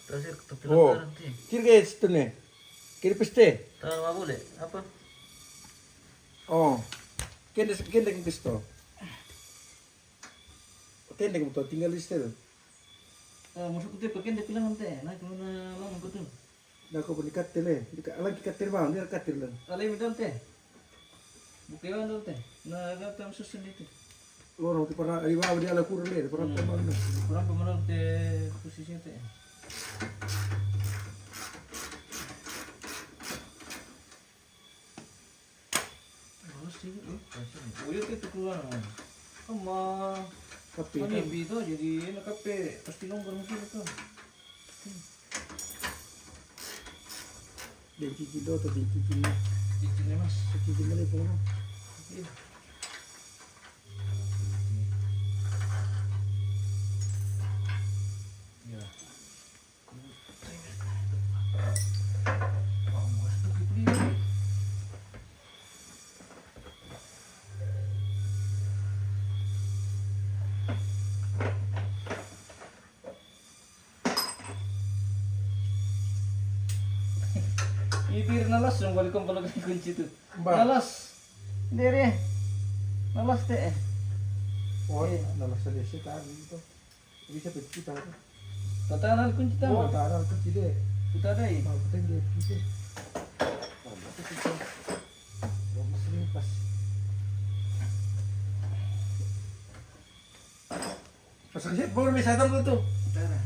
Terakhir Oh, ketepilan nanti. kiri guys itu nih. Kiri piste. Tahu nggak boleh? Apa? Oh, kendeng pisto. Kendeng betul tinggal di situ. Masuk ke pakai dia bilang nanti. Nah, kemana lama betul? Dah kau pun dikatil lagi katil bang, dia katil lah. Alay mo teh. Bukayan daw teh. Na gatam susun dito. Loro ti pernah di bawah dia ala kurang dia pernah pernah. Kurang pemenang teh posisinya teh. Terus sih, oh iya itu keluar. Sama Kapi. ini bito jadi enak kape pasti nomor mungkin itu. Dia kilo atau dia kilo. Cicinnya mas. Kilo mana pun. Iya. Ya. Itir nalas yang balik kalau lagi kunci itu. Nalas. Dere. Nalas teh. Oh, nama selesai tadi itu. Bisa kita. Tatanan kunci Oh, tahu. taruh kunci deh. Kita ada ya. Mau penting dia kunci. Oh, mesin pas. Pas aja boleh bisa tahu tuh. Tara.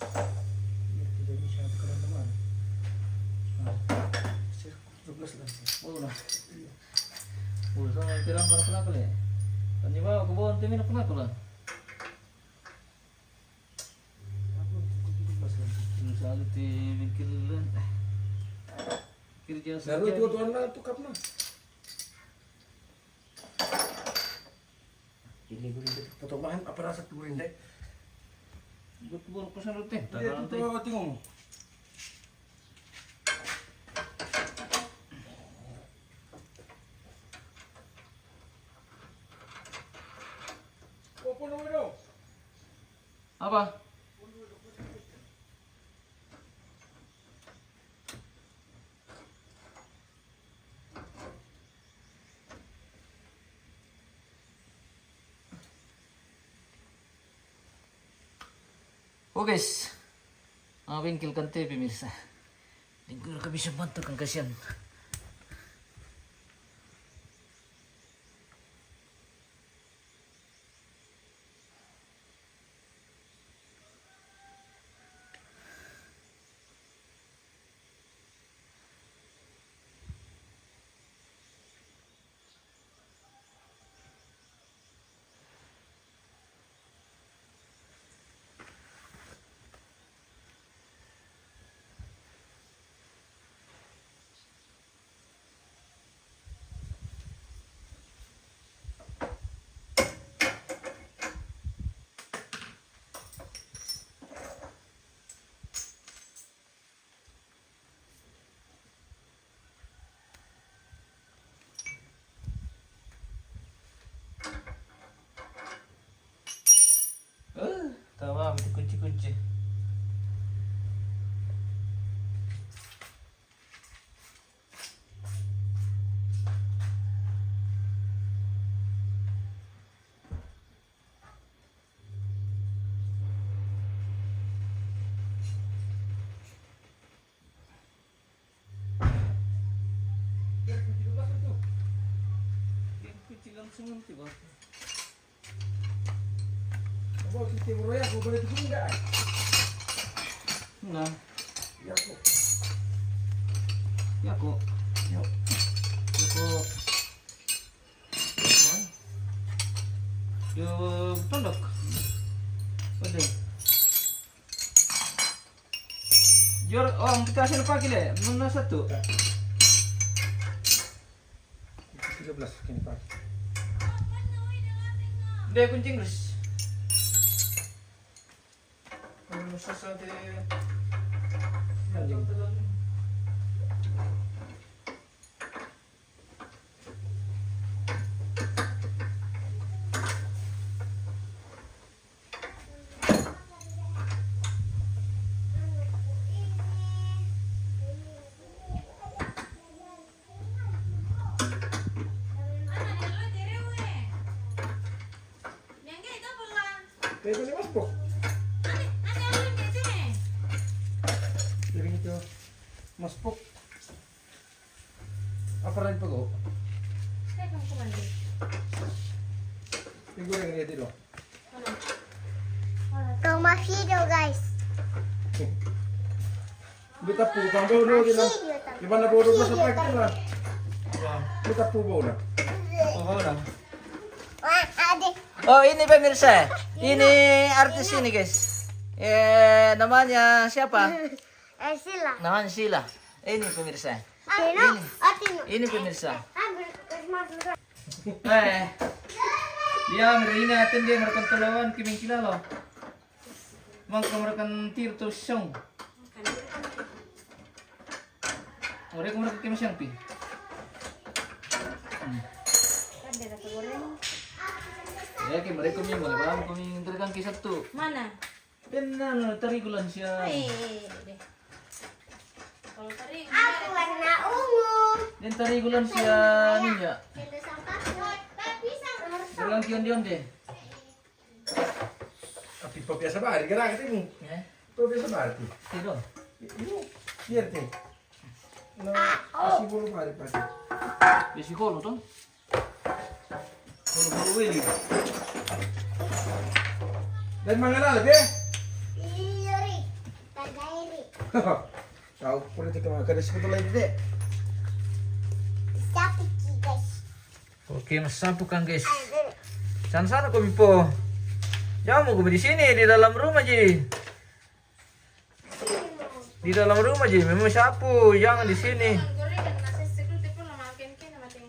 Tidak bisa teman-teman. Oh lah. Oh, sama pirang para kenapa le? Tanya bawa ke bawah timin kenapa lah? Misalnya di bingkil kerja saja. Lalu itu tuan lah tukar mah. Ini gue potongan apa rasa turin deh. Betul pesan teh. Dia tuh tengok. Apa? Oh guys, bingkil kan teh pemirsa. Lingkul ka bisa bantu kang kasihan. Tawa itu kunci-kunci. Kunci langsung nanti bang. Oh, kita beroyak, aku boleh tunggu enggak? Nah, Ya aku. ya kok. Ya. Ya kok. Yo tondok. Udah. Jor, kita hasil pagi le, mana satu? 13 kini Pak. Dia kunci Inggris. susah sa atin. Pero ni mas po. Jadi gitu. Mas po. Apa rin pa go? Siguro yang ini dilo. Toma video guys. Bita po kang bolo dilo. Di ba na bolo mo sa pag dilo? Bita po bolo. Oh, lang. Adik. Oh, ini pemirsa. Ini artis ini, guys. Namanya siapa? Sila. Namanya Sila. Ini pemirsa. Atino. Atino. Ini pemirsa. Eh. Dia mereka natin dia merekan tulawan kiming kilalo. Mangka merekan tirto song. Mereka merekan kiming siyang pi. Ya, kaya mereka kami boleh paham kami tergang kisah tu. Mana? Tenan tarigulan siya. Kalau tadi Aku warna ungu. Den tarigulan siya niya. Kita sampah. Pisang nomor Tergang kion deh. Api pa biasa ba? Gara ka mo. Ya. To biasa ba? Tido. Iyo. Hier te. No, siguro pa rin pa. Besi kolo to. Kolo wili. Dan mangalala be. Iyori. Tagairi. Kau pula kita makan kasi ko lagi de. Sapiki guys. Oke, masapu kan guys. Sana kami po. Ya mau kami di sini di dalam rumah ji. Di dalam rumah ji, memang sapu, jangan di sini. gorengan nasi security pun lama makin mati.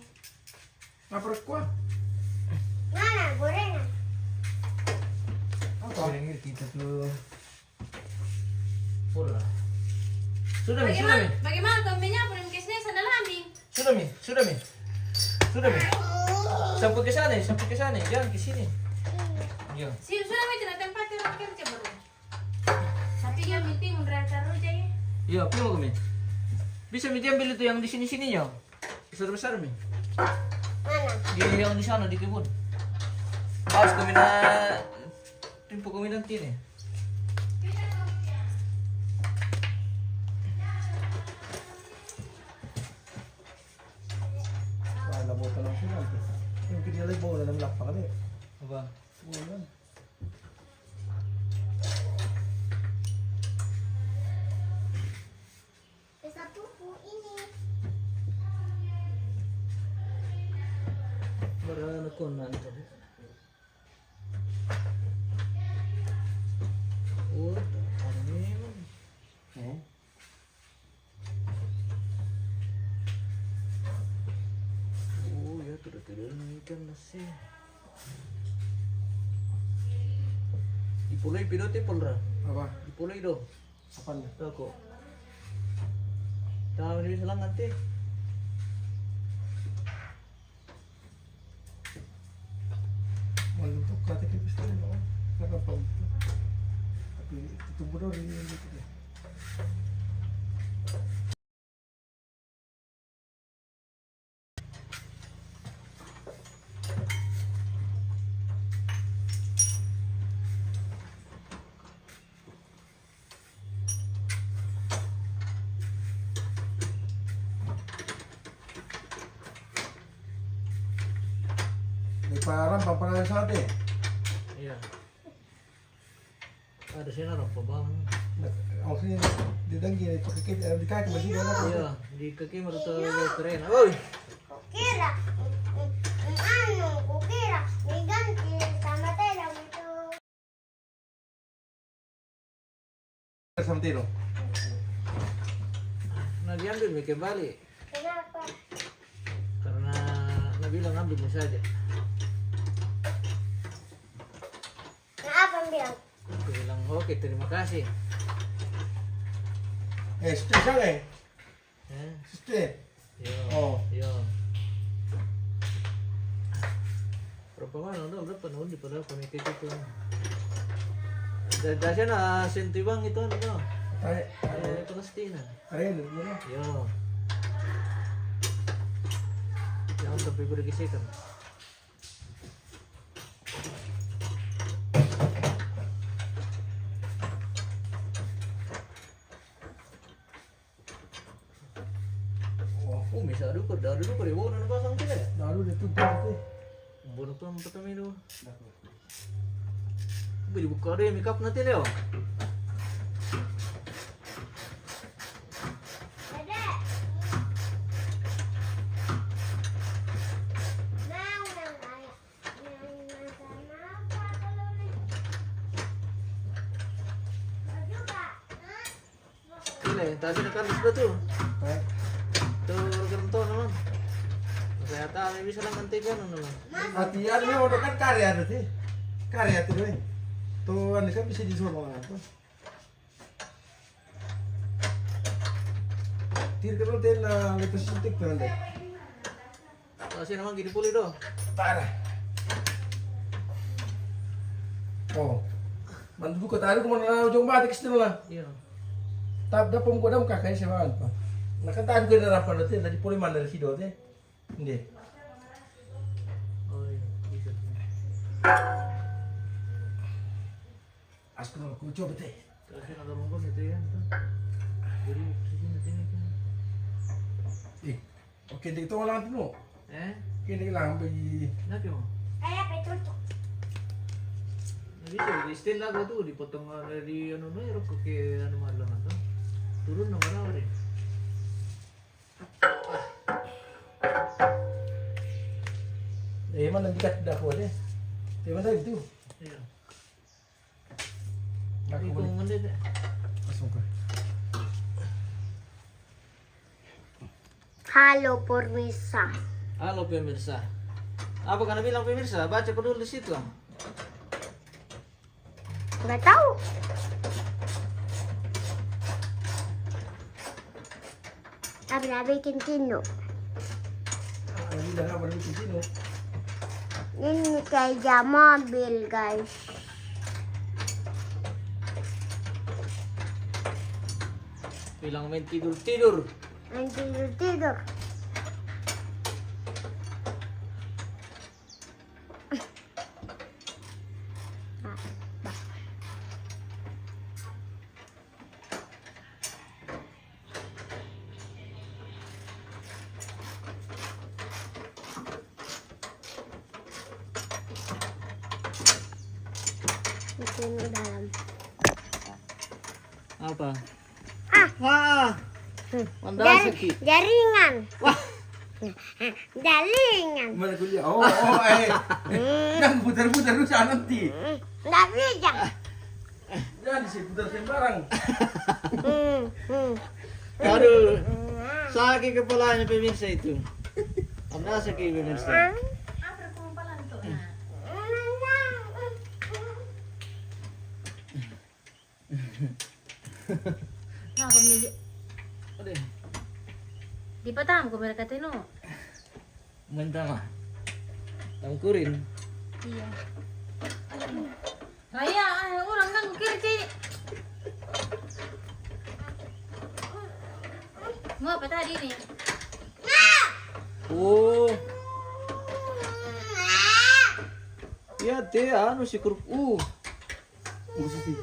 Ngapain ko? Mana gorengan? Apa? Ini kita tuh. Pura. Sudah mi, sudah mi, Bagaimana kombinnya pun kesnya sandal kami. sudah mi, sudah mi, sudah mi. Sampai ke sana, jangan ke sini. Iya. Si sudah macam nak tempat orang kerja baru. Tapi yang penting mundur taruh aja ya. Iya, apa mau kami? Bisa mi diambil itu yang di sini-sininya. Besar-besar mi. Mana? Di yang di sana di kebun. Pas kami na timpo kami nanti nih. Wala mo pa lang siya. Yung pinilay bola ng lakpa ka de. Apa? Bola. Satu ini. Barang konan tadi. Oh, ini. Oh, ya sudah ikan nasi. Ipulay pilote pulra. Apa? Ipulay do. Apaan na? Ako. Tahu ni selang nanti. Maluntok ka tayo kipis tayo, no? Nakapag. Tapi tutubo daw rin yung dito. May parang pampalala sa atin. Iya. Ada sih orang pabang. Ako siya, didanggi, pakikit, di kaya masih doon ako. Iya, di kaki menurut keren. Oi. Kukira. Ano? Kukira. May ganti. Sama tayo ito. Sama tiro. Nah diambil mi kembali Kenapa? karena Nabila ngambilnya saja. Nah, apa yang bilang? Aku bilang Oke, terima kasih. Spesial Eh, Stay. yo. Oh. Yo. Berapa mana udah penuh di pada pemikiran itu. Dasarnya na senti bang itu ano. Palestina. Karen, ano? Yo. Jangan sampai bergesekan. Oh, bisa dulu kok deh, bukan pasang tidak. Lalu dia tutup tu. Bukan tuh pertama itu. Beri buka deh make up nanti Leo. Dede. Nang ayah. Nang kenapa kalau ni? Mau juga? Hah? Ini tadi nak sudah tuh. Baik. Tuh kerento naman. Ternyata may bisa lang antigo naman. Hati ano yung udah kan karya tu sih. Karya tu deh. Tu ano kan bisa disuruh orang tu. Tir kalau tel na lepas suntik tu nanti. Kasi naman gini puli do. Parah. Oh. Mandu ko tayo kung mana ujung batik situ lah. Iya. Tap dah pom ko dam kakay siya man pa. Nakatago ko na rapan natin, tadi puli man dari sido te. Hindi. Oh iya, bisa. Asko na ko coba te. Kasi nagarungkon ito yan. Jadi sini sini. Oke, dito wala lang mo. Eh, Kini lang bagi nabi mo. Ayah petutuk. Nabisa, di-still lago tuh, dipotong dari ano na, erok ke ano malang ito. Turun na malawa rin. man nandikat dah ko deh. Di man tayo dito. Iya. Ako Tapi mo. kung hindi, Pasok ka. Halo Purmisa. halo pemirsa. Apa kan bilang pemirsa? Baca ko dulu di situ. Nggak tahu. Abra bikin tino. Hindi na nga balik sino. Ini kayak mobil guys. Bilang main tidur-tidur. Yang tidur-tidur. Sini dalam. Apa? Ah, Wah, mandang sakit. jaringan. Wah, Jaringan. Mana kuliah? Oh, Jangan putar-putar dulu sana nanti. Nggak bisa. Jangan sih putar sembarang. aduh, sakit kepalanya pemirsa itu. Anda sakit pemirsa. Apa kumpalan tuh? Nah. Nah, pemilih. Aduh, Di patam ko mereka tino. minta mah. Tangkurin. Iya. Raya, orang kan kerja. Mau apa tadi nih? Oh, ya teh anu si kuruk. Musuh sih.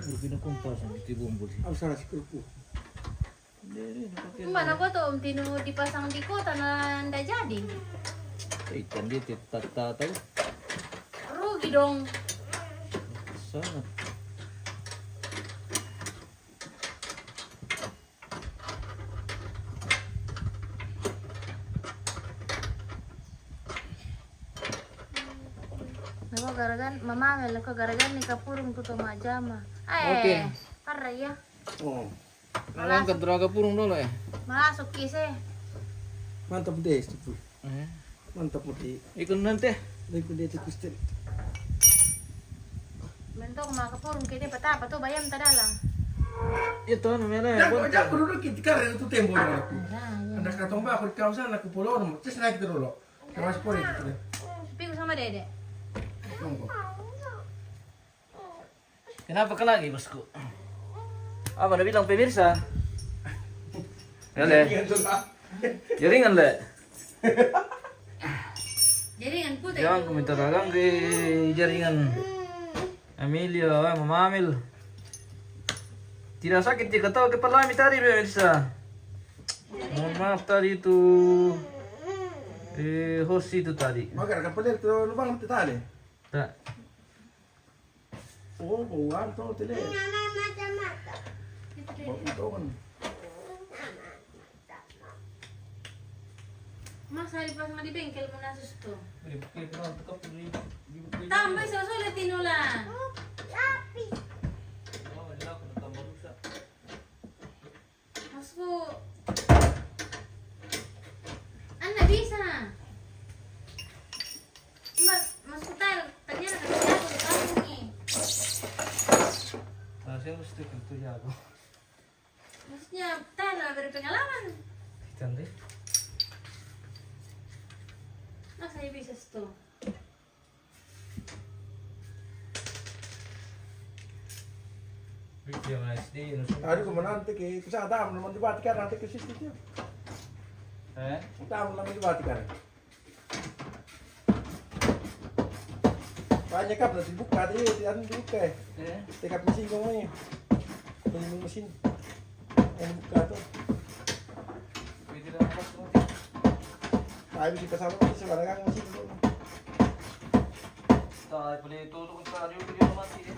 Bukan kompas di bumbul sih. Aku salah si kerupu. Mana ko tuh tino dipasang di kota na ndak jadi. Ikan dia tak tahu. Rugi dong. Sangat. Nako garagan mamamel ko garagan ni kapurong tuto majama. Oke. Araya. Oh, Malang ke draga purung dulu ya. Masuk kise. mantap deh itu. Eh, Mantap deh. ikut nanti. Lagi dia itu Kristen. Untuk makapurong kita patapa tuh bayam tadalang. Itu namanya Jago dulu kita karena itu temboknya aku. Nah, Ada katong ba aku di kawasan aku pulau nomor. Terus naik itu dulu. Sama sepuluh itu deh. Piku sama Dede. Nunggu. Kenapa ke lagi bosku? Apa udah bilang pemirsa? Ya le, jaringan le. Jaringan putih. Jangan aku minta tolong di jaringan Amelia, Mama Amil. Tidak sakit jika tahu kepala kami tadi pemirsa. Mohon maaf tadi itu host itu tadi. Magar kapal itu lubang itu tadi. Tak. Oh, bukan tuh tadi. Oh, itu kan. Mas hari pas di bengkel mo nasus to. Tambay sa sulit tinulan. Mas ko. Ana bisa. Mas ko tayo tanya na kasi ako di kamu ni. Saya mesti itu jago. Maksudnya tayo na berpengalaman. Cantik. Mas saya bisa to. Video SD Tadi kemana nanti ke kisah tamu namun dibatikan nanti ke sistemnya. Tamu namun dibatikan. Banyak kan nanti buka deh, tidak dibuka. Tekap mesin kau ni. Beli mesin. Yang buka tu. Tayo bisa kasama sa barangay mesin tu. Tayo pala tutulong sa radio video naman siya.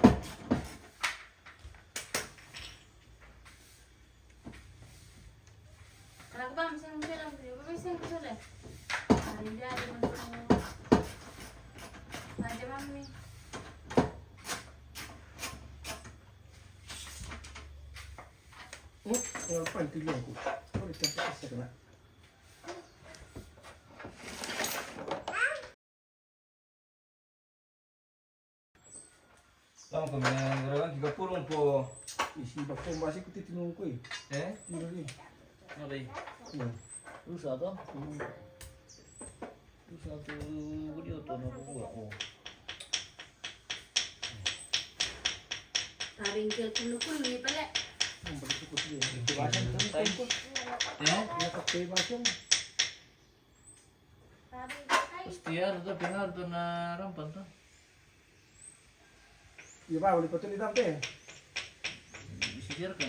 Kalau aku bang sing film video, apa sing kusulit? Hari dia ada masuk. Ada mami. Oh, yang panti lang ko. Oh, ito sa kana. Tama kami gerakan 30 po. Isi bakso masih ko titinong ko eh. Tino rin. Ano ba? Rusa to? Rusa to video to nakukuha ko. Taringkil kuno-kuno ni pala. Ang balik ko siya. Tibasan ko. Tibasan. Pastiar to pingar to na rampan to. Iya ba, ulit ko ito ni Dante. Isisir ka.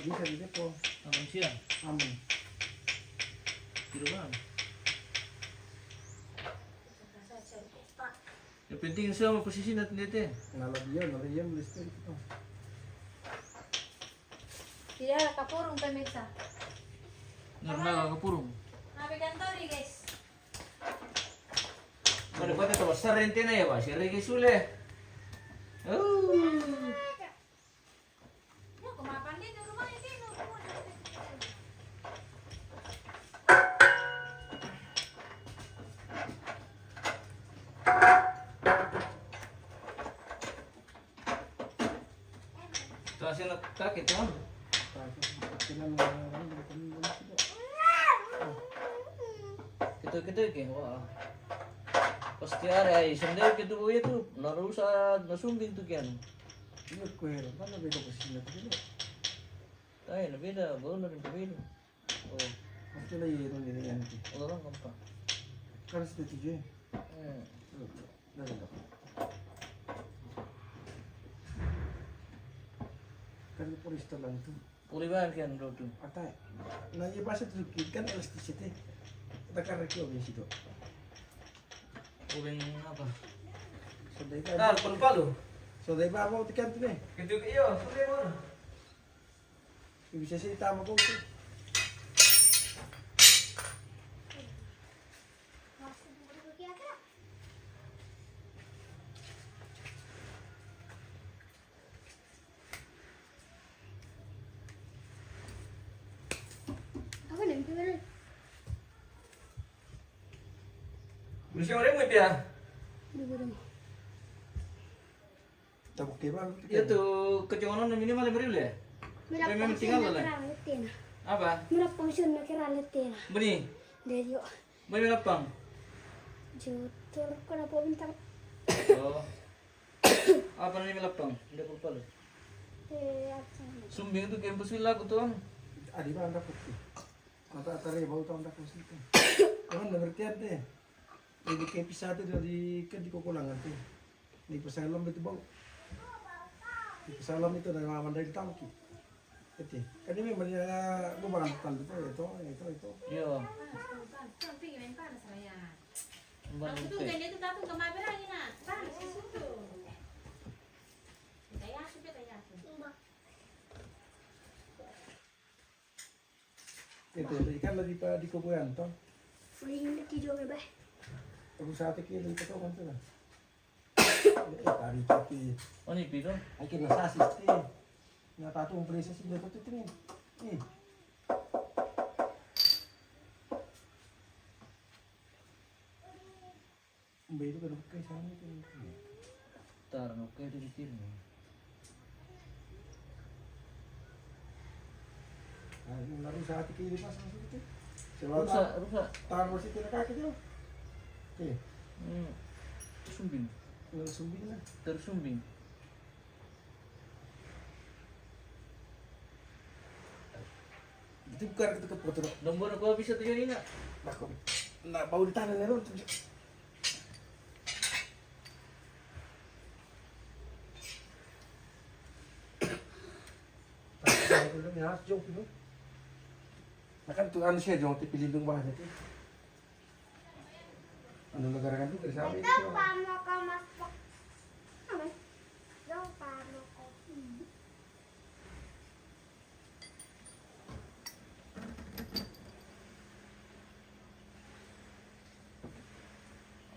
Bisa dito po. Aman siya. Amin. Tiro ba? Yang penting sama posisi natin dito. Nalagyan, lister ito. Tidak kapurong pemirsa. Normal ka purong. Nabi kantori guys. Ano ba ito? Basta rente na yan ba? Si Ricky Sule. Oh. Ya, kumapan din rumah ini. Tapos yung nagkakit mo. Kita kayak wah. Pasti ada ay sendiri kita buat itu narusa nasumbing tuh kan. Iya ko eh. Mana beda ko sila dito. Ay, nabida, baru na rin pabilo. Oh, Pasti na yun din yan. wala lang kampa. Kan sa tije. Hmm. Dali. Kan po listo lang ito. Puliban kan bro tuh. Atay. Nanti pas itu kan elasticity. Kita kan rekyo dito. Puling apa? So dai Ah, ba. palu-palu. So dai ba mo tikan to eh. Gitu iyo, sulit mo. Bisa sih tama ko ito. Ako na, ito na. Gusto mo rin mo biya. Tabok kira. Itu kecongan minimal 5.000 ya? Mira Memang pensiun tinggal na lah. kira letina. Apa? Mira pensiun na kira letina. Beni, Dari yo. beni lapang. Jutur ko na po bintang. Oh. Apa namanya lapang? Tidak lupa loh. Apa? Sumbing itu kampus wilayah tuan. Adi ba anda putih. Mata atare bau tau anda putih. Kawan ngerti ante. Ini kayak pisah tuh dari kan di kokolangan tuh. Di pesalam itu bau. Di pesalam itu dari mana dari tangki. Itu. Kan ini memang gua makan itu. Iya. Kan pingin panas saya. Kembali Aku tuh teh. ganyan itu datang ke Mabel lagi nak. Panas di situ. Kita yakin. Itu ikan lagi di kokolan toh. Mending na tidur ba? Aku saat itu itu tuh kan tuh. Tadi tapi Oh ini piro? akhirnya sasis teh. Nggak tahu proses sih itu tuh ini. Nih. Mbak itu kan oke sama itu. Tar, oke di sini. Nah, ini lalu saat itu pas masuk itu. Rusak. Taruh masih tidak kaki tuh. Oke, Sumbing. sumbing lah. Tersumbing. Itu bukan kita kepotong. Nombor aku bisa tujuan ini nak. Nah, bau di tangan itu. Harus jauh itu. Nah kan tuh anu saya jauh tapi lindung banget itu. Anu negara kan tuh dari sana itu. Ito pa mo ka mas po. Ano? Daw pa mo ko.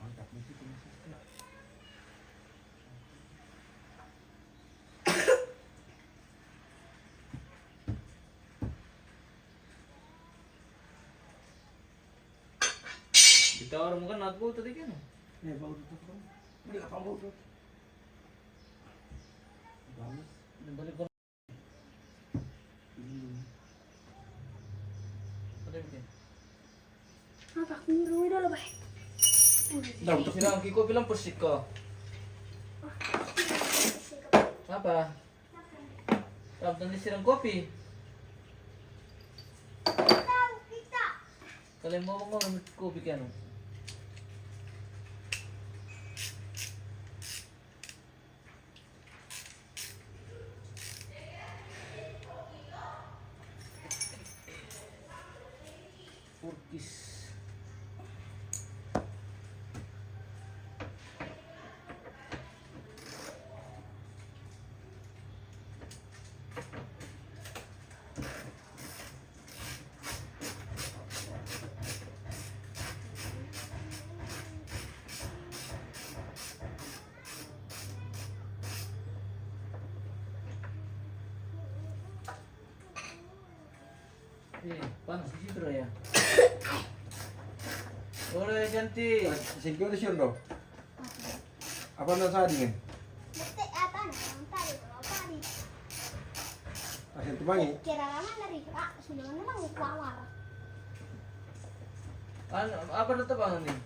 Oh, tapi itu tuh masih. Kita orang kan aku tadi kan. Ya bau itu kan. Ini apa bau tuh? Bagus. Balik ke. Ada mungkin. Apa niru dulu ba? Dah untuk Silang Kiko bilang pusik kok. Apa? Dapat disiram kopi. Kita. Kalian mau kopi kan? Turkis. Panas di situ ya. Oleh cantik. singkir di sini dong. Apa nasa dingin? Bete apa na? Ang tali ko pa di. Asin tumangi. Kira naman na rin. Sudah na lang kuwawar. Apa tetap anu nih?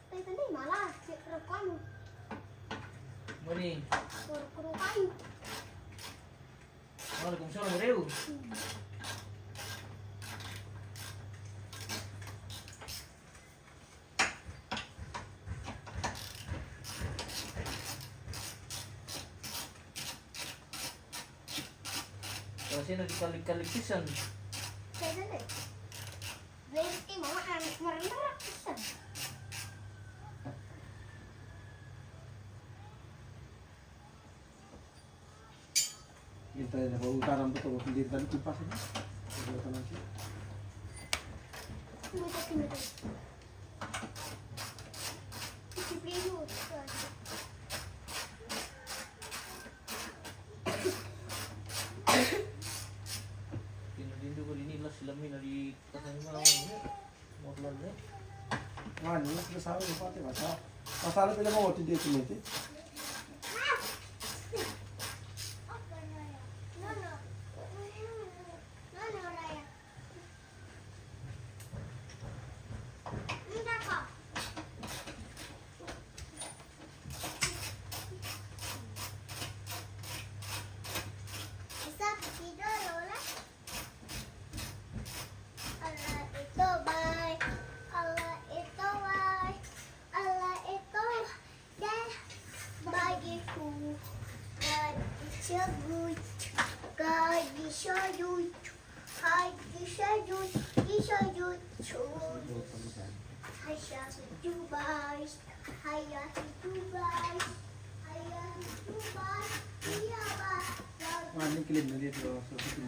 Tay tadi malah rekan. Mani. Kurukan. Waalaikumsalam Reu. Kalau sini dikali-kali pisan. Tay tadi. Berarti mama anak merendah pisan. Kita ya bau tanam betul sendiri tadi kipas ini. Bau tanam sih. Kumita. Disiplin. Dindu ko dinilas silamin dari kasama mau lagi. Wah, ini sudah salah lupa tuh masa. Masalah tidak mau tidak cuma itu. Disebut, disebut, disebut, disebut. Hayat Dubai, hayat Dubai, hayat Dubai, iya bah. Ini kilim na dito. So, ito.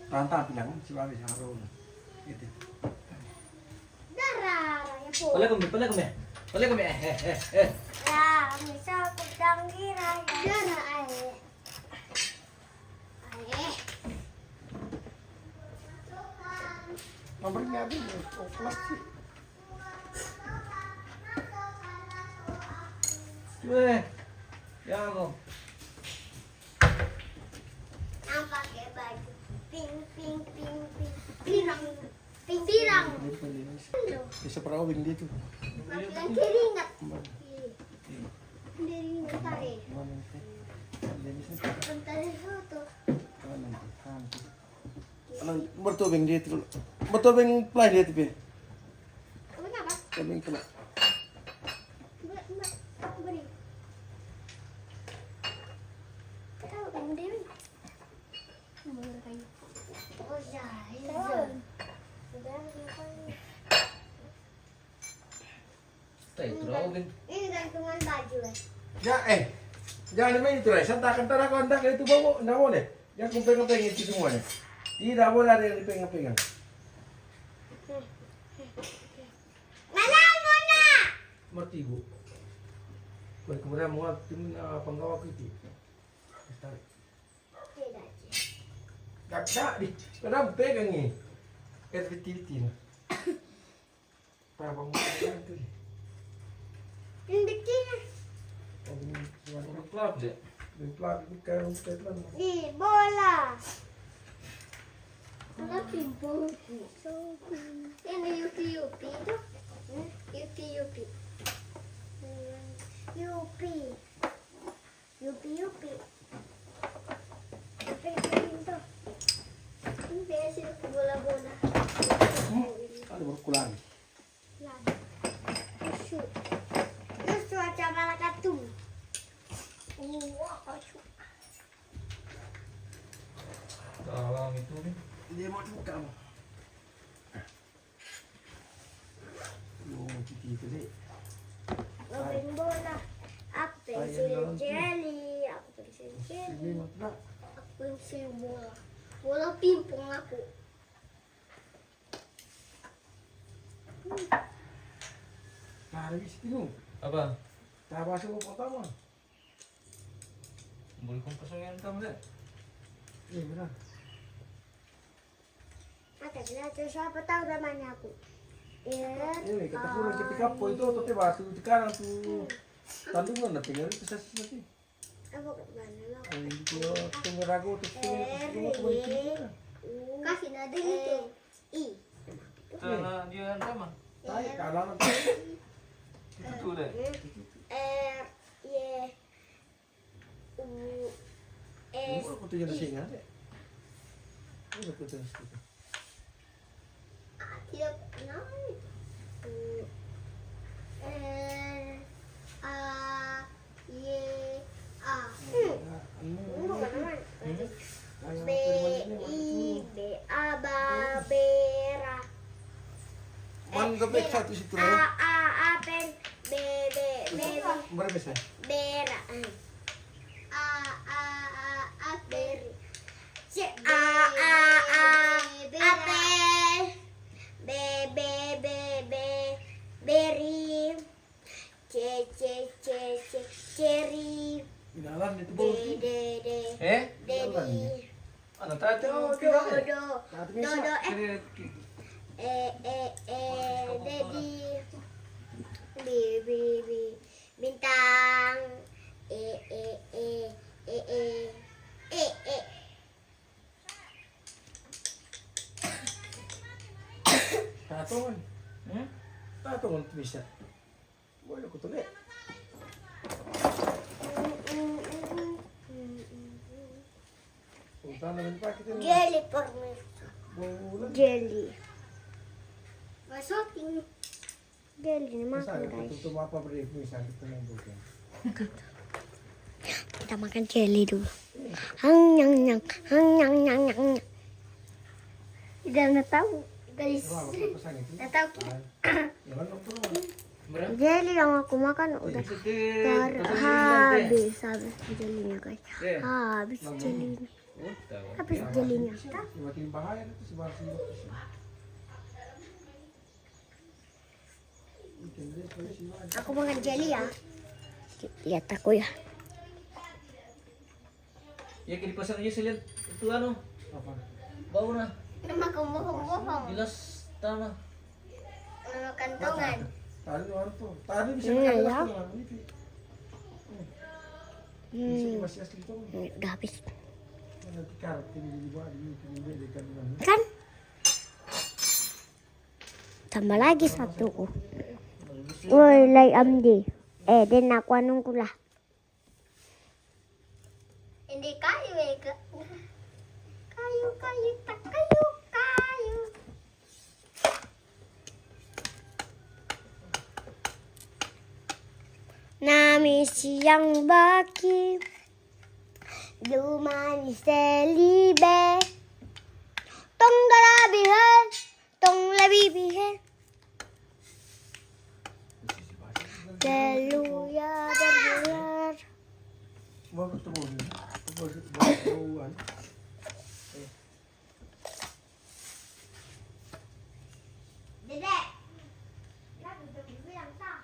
Tanta bilang si Babi sa araw na. Ito. Darah, ya po. Pala kami. Ya, misal pedang kira. Darah, ay. Nomor nga din. O, plastic. Ya ako. Ang pakai baju pink, pink, pink, pink, pirang, pink, pirang. Dito pa linis. Ano? Isa pa rawing dito. Ang kiringat. Hindi rin tayo. Linis na. Punta na ito. Anong bertubing dito? Bertubing fly dito, Pin. Ano nga ba? Tubing pula. Beri. Tahu kan Dewi? Murah kayu. Oh ya, iya. Sudah Tay, drawing. ini gantungan baju ya. Ya, jangan main itu, santakan tanah kau hendak itu bawa, nggak boleh. Yang kau pegang-pegang itu semuanya. Tidak boleh ada yang dipegang-pegang. Mana Mona? Mati bu. Kemudian muat tim penggawa itu. Tarik. Tidak. Tak di. Kenapa pegang ni? Kerti-kerti. Apa mau pegang tu? Ini kiri. Oh, ini suara Club deh. plat ini kayak pelan. Di bola. Ada pimpul. Ini Yupi Yupi itu. Yupi Yupi. Yupi. Yupi Yupi. Yupi itu. Ini biasa bola-bola. Ada berkulang. Lagi. Shoot. Terus cuaca malakatu. Wah, kacau. Dalam itu nih. Dia mau buka mo. Yung titi itu deh. Main bola. Aku pensil jelly. Aku pensil Ini jelly. mau tak? Aku pensil bola. Bola pimpong aku. Tarik situ. Apa? Tak masuk pertama. Boleh kosongin kamu deh. Iya benar. Ada belajar siapa tahu namanya aku. Ini kata suruh ke pick up itu tuh batu di kanan tuh. Tandungan na tinggal itu sasi sasi. Aku ke mana lo? Itu tunggu ragu tuh tunggu. Kasih nada itu. I. Sana dia sama. Tarik kanan. Itu tuh deh. Y. U. Ini S. aku tuh jadi singa deh. Ini aku tuh situ. Tidak kenal. U. N. A. Y. A. Bukan namanya. B. I. B. A. Ba. Bera. Mantap satu situ A. ya. A. Pen. B. B. B. Berapa sih? Bera. A. A. A. A. Beri. C. A. A. A. Apel. B. B. B. B. Beri. C. C. C. C. Cherry. Jalan itu D. bau. D. D. Dedi. Anak tadi Do. tuh kira Do. deh. Do. Do. Do. Dedi. B. B. B. Bintang. E. E. E. E. E. E. E. Tatungan. Hmm? Tatungan tuh bisa. Boleh aku tuh deh. Sana naman pa kita. Jelly for me. Bulan. Jelly. Masuting. Jelly naman Masa guys. itu tuh apa beri ini sakit tenan bukan. Kita makan jelly dulu. Hang nyang nyang, hang nyang nyang nyang. Udah nggak tahu guys. Wah, apa pasang itu? Nggak tahu. Jangan dokter. Berapa? Jelly yang aku makan udah habis jelinya guys. Habis jelinya. Habis jelinya. Semakin bahaya itu sebar sini. Aku makan jelly ya. Lihat aku ya. Ya kayak di pasar aja saya lihat itu anu Apa? bau nah Nama kamu bohong. jelas tanah. Nama kantongan. Tadi luar tuh. Tadi bisa Iya, makan ya. lah ini. Bisa masih asli tuh. Udah habis. Nanti karet ini jadi buat ini beda kan. Kan? Tambah lagi satu. Woi, lay amdi. Din aku anong kula. Hindi kayo Kayu, tak kayu. Nami siyang baki. Lumanis libe. Tong garabihan. Tong labibihan. Deluya bergelar. Mau ketemu nih. Bauan. Dedek. Ya, udah bilang tak.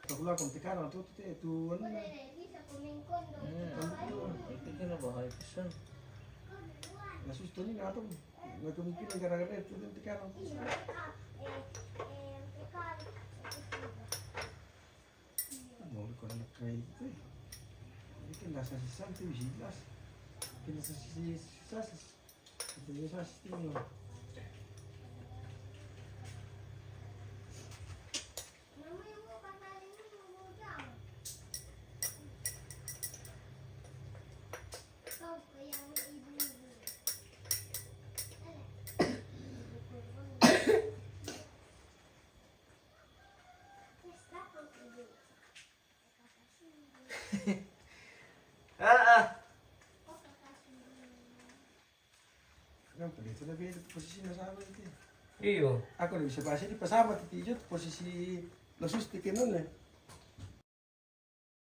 Aku lah kung tikaran tuh itu ano. Itu kan bahaya pisan. Nasusto ni nato. Nagkamipin gara-gara itu yung tikaran. Mau ko na kayo ito eh. Ini kan nasa si Santi, Vigilas. Nasa si Sasas. Ito yung Sasas tingin. Kenapa dito na beda posisi nasama ito. Iyo. Ako na bisa basa di pasama titijo posisi lasus tikin nun eh.